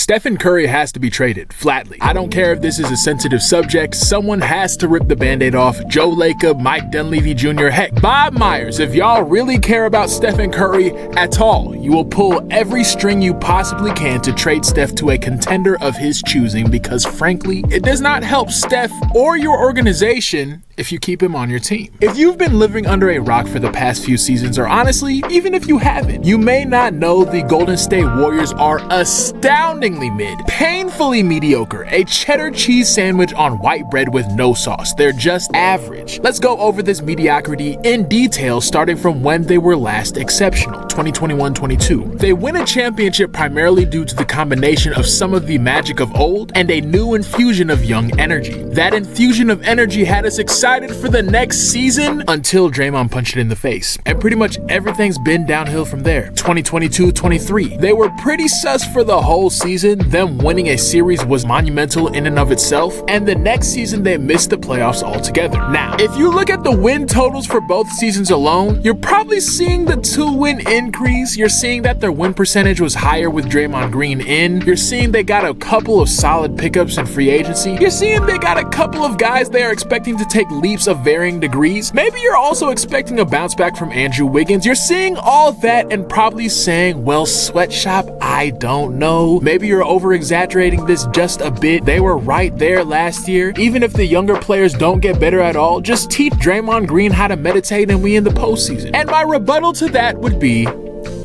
Stephen Curry has to be traded, flatly. I don't care if this is a sensitive subject, someone has to rip the band-aid off. Joe Lacob, Mike Dunleavy Jr., heck, Bob Myers. If y'all really care about Stephen Curry at all, you will pull every string you possibly can to trade Steph to a contender of his choosing, because frankly, it does not help Steph or your organization if you keep him on your team. If you've been living under a rock for the past few seasons, or honestly, even if you haven't, you may not know the Golden State Warriors are astoundingly mid, painfully mediocre, a cheddar cheese sandwich on white bread with no sauce. They're just average. Let's go over this mediocrity in detail, starting from when they were last exceptional, 2021-22. They win a championship primarily due to the combination of some of the magic of old and a new infusion of young energy. That infusion of energy had us excited for the next season until Draymond punched it in the face. And pretty much everything's been downhill from there. 2022-23, they were pretty sus for the whole season. Them winning a series was monumental in and of itself, and the next season they missed the playoffs altogether. Now, if you look at the win totals for both seasons alone, you're probably seeing the 2-win increase. You're seeing that their win percentage was higher with Draymond Green in. You're seeing they got a couple of solid pickups in free agency. You're seeing they got a couple of guys they are expecting to take leaps of varying degrees. Maybe you're also expecting a bounce back from Andrew Wiggins. You're seeing all that and probably saying, well, Sweatshop, I don't know. Maybe you're over exaggerating this just a bit. They were right there last year. Even if the younger players don't get better at all, just teach Draymond Green how to meditate and we in the postseason. And my rebuttal to that would be,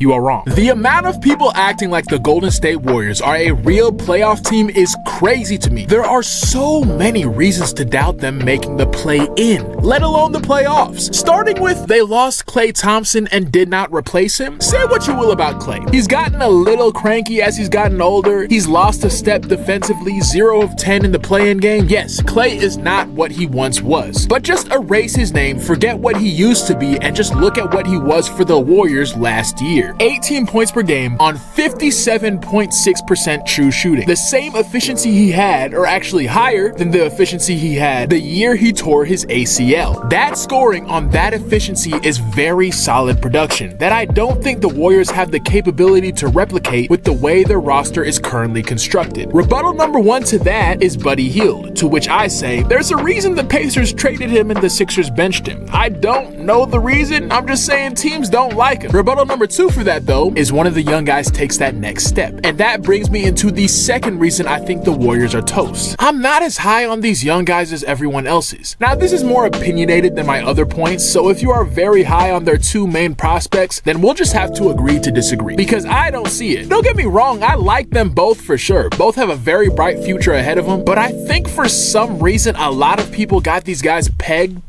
you are wrong. The amount of people acting like the Golden State Warriors are a real playoff team is crazy to me. There are so many reasons to doubt them making the play-in, let alone the playoffs. Starting with, they lost Klay Thompson and did not replace him. Say what you will about Klay. He's gotten a little cranky as he's gotten older. He's lost a step defensively, 0 of 10 in the play-in game. Yes, Klay is not what he once was. But just erase his name, forget what he used to be, and just look at what he was for the Warriors last year. 18 points per game on 57.6% true shooting. The same efficiency he had, or actually higher than the efficiency he had the year he tore his ACL. That scoring on that efficiency is very solid production that I don't think the Warriors have the capability to replicate with the way their roster is currently constructed. Rebuttal number one to that is Buddy Hield, to which I say, there's a reason the Pacers traded him and the Sixers benched him. I don't know the reason, I'm just saying teams don't like him. Rebuttal number two for that though is one of the young guys takes that next step. And that brings me into the second reason I think the Warriors are toast. I'm not as high on these young guys as everyone else is. Now this is more opinionated than my other points, so if you are very high on their two main prospects, then we'll just have to agree to disagree, because I don't see it. Don't get me wrong, I like them both for sure. Both have a very bright future ahead of them, but I think for some reason a lot of people got these guys pegged,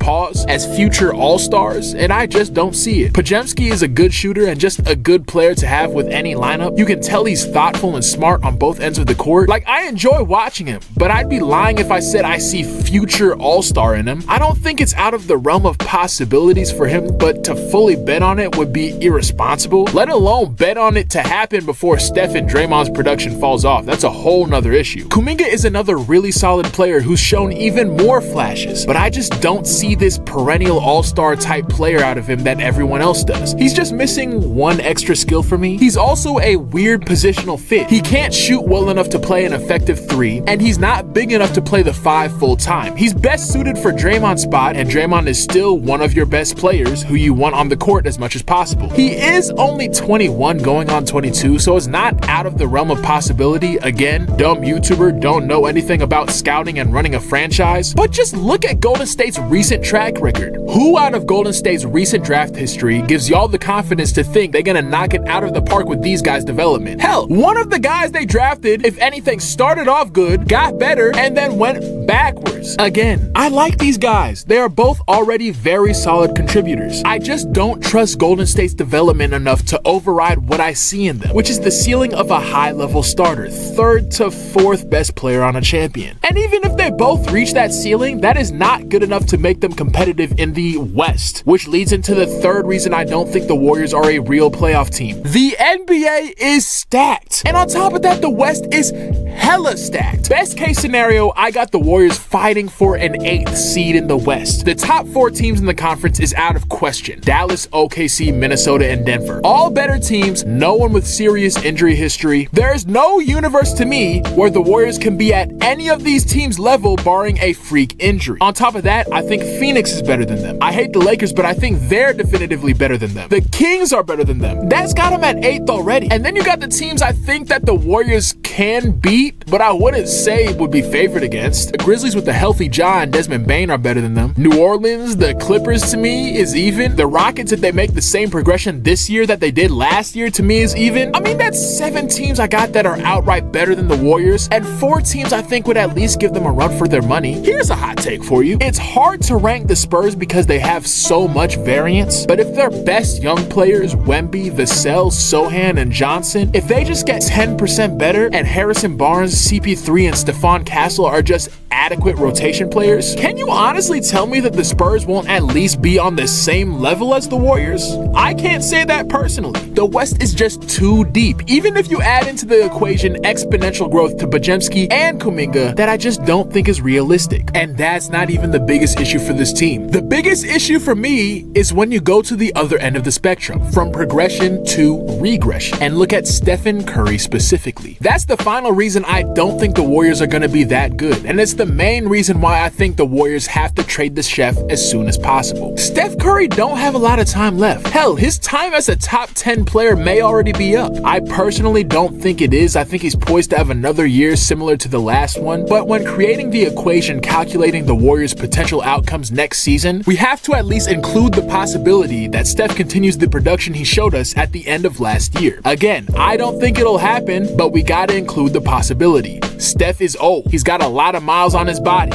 as future all-stars, and I just don't see it. Podziemski is a good shooter and just a good player to have with any lineup. You can tell he's thoughtful and smart on both ends of the court. Like, I enjoy watching him, but I'd be lying if I said I see future all-star in him. I don't think it's out of the realm of possibilities for him, but to fully bet on it would be irresponsible, let alone bet on it to happen before Steph and Draymond's production falls off. That's a whole nother issue. Kuminga is another really solid player who's shown even more flashes, but I just don't see this perennial all-star type player out of him that everyone else does. He's just missing one extra skill for me. He's also a weird positional fit. He can't shoot well enough to play an effective 3, and he's not big enough to play the 5 full time. He's best suited for Draymond's spot, and Draymond is still one of your best players who you want on the court as much as possible. He is only 21 going on 22, so it's not out of the realm of possibility. Again, dumb YouTuber, don't know anything about scouting and running a franchise, but just look at Golden State's recent track record. Who out of Golden State's recent draft history gives y'all the confidence to think they're gonna knock it out of the park with these guys' development? Hell, one of the guys they drafted, if anything, started off good, got better, and then went backwards. Again, I like these guys. They are both already very solid contributors. I just don't trust Golden State's development enough to override what I see in them, which is the ceiling of a high-level starter, 3rd to 4th best player on a champion. And even if they both reach that ceiling, that is not good enough to make them competitive in the West, which leads into the third reason I don't think the Warriors are a real playoff team. The NBA is stacked, and on top of that, the West is hella stacked. Best case scenario, I got the Warriors 5 fighting for an 8th seed in the West. The top 4 teams in the conference is out of question. Dallas, OKC, Minnesota, and Denver. All better teams, no one with serious injury history. There's no universe to me where the Warriors can be at any of these teams' level barring a freak injury. On top of that, I think Phoenix is better than them. I hate the Lakers, but I think they're definitively better than them. The Kings are better than them. That's got them at 8th already. And then you got the teams I think that the Warriors can beat, but I wouldn't say would be favored against. The Grizzlies with the healthy Ja and Desmond Bane are better than them. New Orleans, the Clippers to me is even. The Rockets, if they make the same progression this year that they did last year, to me is even. I mean, that's 7 teams I got that are outright better than the Warriors, and 4 teams I think would at least give them a run for their money. Here's a hot take for you. It's hard to rank the Spurs because they have so much variance, but if their best young players, Wemby, Vassell, Sohan, and Johnson, if they just get 10% better and Harrison Barnes, CP3, and Stephon Castle are just adequate rotation players, can you honestly tell me that the Spurs won't at least be on the same level as the Warriors? I can't say that personally. The West is just too deep. Even if you add into the equation exponential growth to Podziemski and Kuminga, that I just don't think is realistic. And that's not even the biggest issue for this team. The biggest issue for me is when you go to the other end of the spectrum, from progression to regression, and look at Stephen Curry specifically. That's the final reason I don't think the Warriors are going to be that good, and it's the main reason why I think the Warriors have to trade the chef as soon as possible. Steph Curry don't have a lot of time left. Hell, his time as a top 10 player may already be up. I personally don't think it is. I think he's poised to have another year similar to the last one, but when creating the equation calculating the Warriors' potential outcomes next season, we have to at least include the possibility that Steph continues the production he showed us at the end of last year. Again, I don't think it'll happen, but we gotta include the possibility. Steph is old. He's got a lot of miles on his body.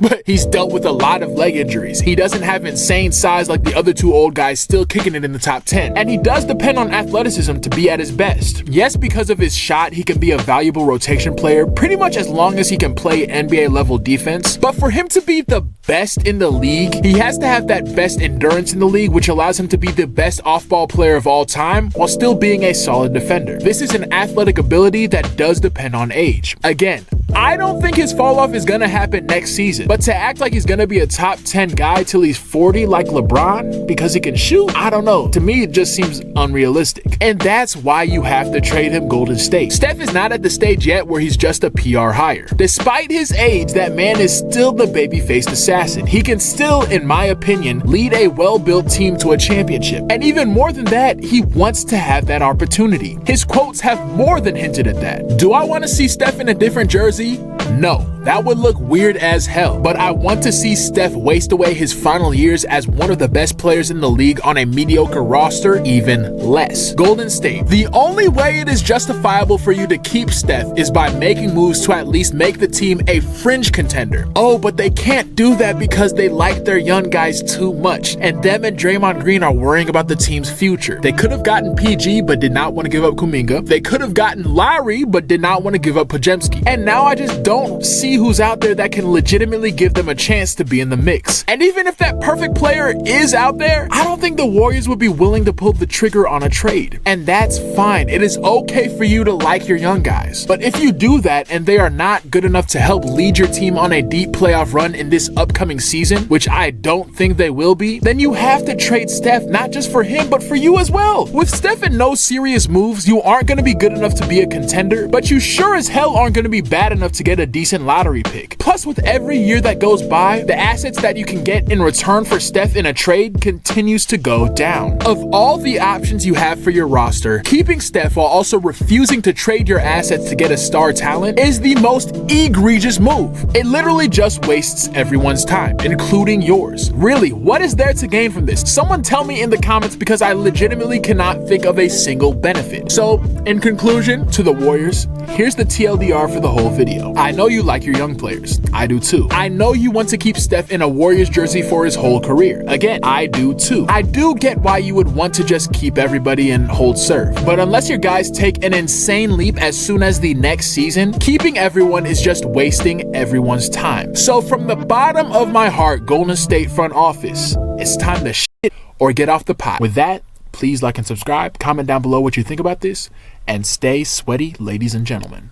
But he's dealt with a lot of leg injuries. He doesn't have insane size like the other 2 old guys still kicking it in the top 10. And he does depend on athleticism to be at his best. Yes, because of his shot, he can be a valuable rotation player pretty much as long as he can play NBA level defense. But for him to be the best in the league, he has to have that best endurance in the league, which allows him to be the best off-ball player of all time while still being a solid defender. This is an athletic ability that does depend on age. Again, I don't think his fall off is gonna happen next season, but to act like he's gonna be a top 10 guy till he's 40 like LeBron because he can shoot, I don't know. To me, it just seems unrealistic. And that's why you have to trade him Golden State. Steph is not at the stage yet where he's just a PR hire. Despite his age, that man is still the baby-faced assassin. He can still, in my opinion, lead a well-built team to a championship. And even more than that, he wants to have that opportunity. His quotes have more than hinted at that. Do I want to see Steph in a different jersey? No, that would look weird as hell, but I want to see Steph waste away his final years as one of the best players in the league on a mediocre roster even less. Golden State, the only way it is justifiable for you to keep Steph is by making moves to at least make the team a fringe contender. Oh, but they can't do that because they like their young guys too much, and them and Draymond Green are worrying about the team's future. They could have gotten PG but did not want to give up Kuminga. They could have gotten Lowry but did not want to give up Podziemski. And now I just don't see who's out there that can legitimately give them a chance to be in the mix. And even if that perfect player is out there, I don't think the Warriors would be willing to pull the trigger on a trade. And that's fine. It is okay for you to like your young guys. But if you do that and they are not good enough to help lead your team on a deep playoff run in this upcoming season, which I don't think they will be, then you have to trade Steph, not just for him, but for you as well. With Steph and no serious moves, you aren't going to be good enough to be a contender, but you sure as hell aren't going to be bad enough to get a decent lottery pick. Plus, with every year that goes by, the assets that you can get in return for Steph in a trade continues to go down. Of all the options you have for your roster, keeping Steph while also refusing to trade your assets to get a star talent is the most egregious move. It literally just wastes everyone's time, including yours. Really, what is there to gain from this? Someone tell me in the comments, because I legitimately cannot think of a single benefit. So, in conclusion, to the Warriors, here's the TLDR for the whole video. I know you like your young players. I do too. I know you want to keep Steph in a Warriors jersey for his whole career. Again, I do too. I do get why you would want to just keep everybody and hold serve. But unless your guys take an insane leap as soon as the next season, keeping everyone is just wasting everyone's time. So from the bottom of my heart, Golden State front office, it's time to shit or get off the pot. With that, please like and subscribe, comment down below what you think about this, and stay sweaty, ladies and gentlemen.